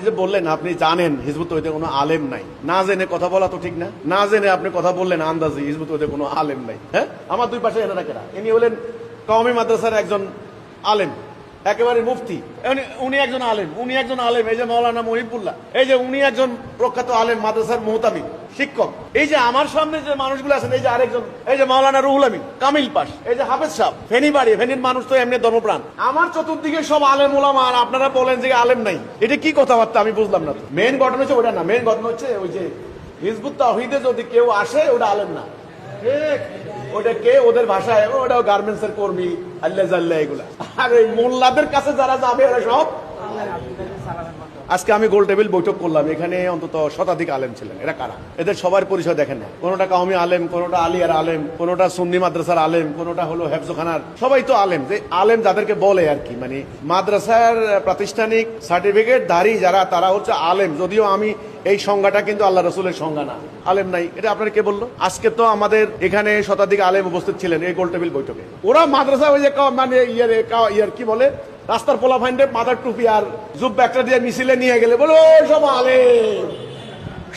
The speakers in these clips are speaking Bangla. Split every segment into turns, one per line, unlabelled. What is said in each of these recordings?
যে বললেন আপনি জানেন হিজবুত তৌহিদে কোনো আলেম নাই, না জেনে কথা বলা তো ঠিক না। না জেনে আপনি কথা বললেন আন্দাজি হিজবুত তৌহিদে কোনো আলেম নাই। হ্যাঁ, আমার দুই পাশে এনারা কেনা, ইনি হলেন কওমি মাদ্রাসার একজন আলেম, একেবারে মুফতি। উনি একজন আলেম, উনি একজন আলেম, এই যে মাওলানা মহিবুল্লাহ, এই যে উনি একজন প্রখ্যাত আলেম, মাদ্রাসার মুহতামিম, শিক্ষক। এই যে আমার সামনে যে মানুষগুলো আছেন, এই যে আরেকজন, এই যে মাওলানা রুহুল আমিন, কামিল পাশ, এই যে হাফেজ সাহেব, ফেনী বাড়ি, ফেনীর মানুষ তো এমনি ধর্মপ্রাণ। আমার চতুর্দিকে সব আলেম ওলামা, আর আপনারা বলেন যে আলেম নাই। এটা কি কথাবার্তা আমি বুঝলাম না। মেন ঘটনা হচ্ছে ওটা না, মেন ঘটনা হচ্ছে ওই যে হিজবুত তাওহীদে যদি কেউ আসে ওটা আলেম না, ঠিক? ওটা কে? ওদের ভাষায় ওটাও গার্মেন্টস এর কর্মী, আল্লাহ জাল্লাহ এগুলা। আর এই মোল্লাদের কাছে যারা যাবে ওরা সব। আজকে আমি গোল টেবিল বৈঠক করলাম, এখানে অন্তত শতাধিক আলেম ছিলেন। এরা কারা? এদের সবার পরিচয় দেখেন না। কোনোটা কওমি আলেম, কোনোটা আলিয়ার আলেম, কোনোটা সুন্নি মাদ্রাসার আলেম, কোনোটা হলো হেফজখানার। সবাই তো আলেম। যে আলেম যাদেরকে বলে আর কি, মানে মাদ্রাসার প্রাতিষ্ঠানিক সার্টিফিকেট ধারী যারা, তারা হচ্ছে আলেম। যদিও আমি এই সংজ্ঞাটা কিন্তু আল্লাহ রসুলের সংজ্ঞা না, আলেম নাই। এটা আপনার কে বললো? আজকে তো আমাদের এখানে শতাধিক আলেম উপস্থিত ছিলেন এই গোল টেবিল বৈঠকে। ওরা মাদ্রাসা ওই যে মানে ইয়ার কি বলে, রাস্তার পোলা ফাইন্ডে মাথার টুপি আর জুব্বা একটা দিয়ে মিছিলে নিয়ে গেলে বলো সব আলেম,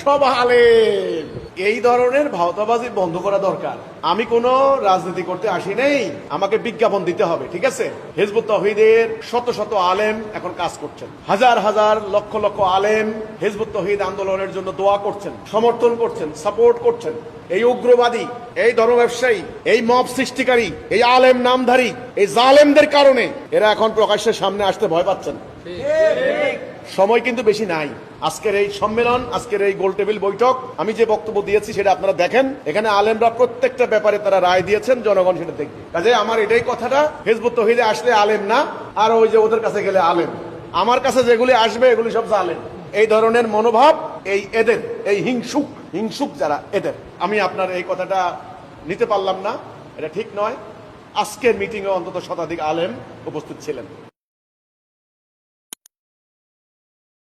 সব আলেম। এই ধরনের ভাওতাবাজি বন্ধ করা দরকার। আমি কোনো রাজনীতি করতে আসি নেই, আমাকে বিজ্ঞাপন দিতে হবে, ঠিক আছে? হিজবুত তাওহীদের শত শত আলেম এখন কাজ করছেন, হাজার হাজার লক্ষ লক্ষ আলেম হিজবুত তাওহীদ আন্দোলনের জন্য দোয়া করছেন, সমর্থন করছেন, সাপোর্ট করছেন। এই উগ্রবাদী, এই ধর্ম ব্যবসায়ী, এই মব সৃষ্টিকারী, এই আলেম নামধারী, এই জালেমদের কারণে এরা এখন প্রকাশ্যের সামনে আসতে ভয় পাচ্ছেন। সময় কিন্তু বেশি নাই। আজকের এই সম্মেলন, আজকের এই গোল টেবিল বৈঠক, আমি যে বক্তব্য দিয়েছি সেটা আপনারা দেখেন। এখানে আলেমরা প্রত্যেকটা ব্যাপারে তারা রায় দিয়েছেন, জনগণ সেটা দেখবে। কাজে আমার এটাই কথাটা, হিজবুত তাওহীদে আসলে আলেম না, আর ওই যে ওদের কাছে গেলে আলেম। আমার কাছে যেগুলি আসবে এগুলি সব জালেম। এই ধরনের মনোভাব এই এদের, এই হিংসুক যারা এদের। আমি আপনার এই কথাটা নিতে পারলাম না, এটা ঠিক নয়। আজকের মিটিংয়ে অন্তত শতাধিক আলেম উপস্থিত ছিলেন।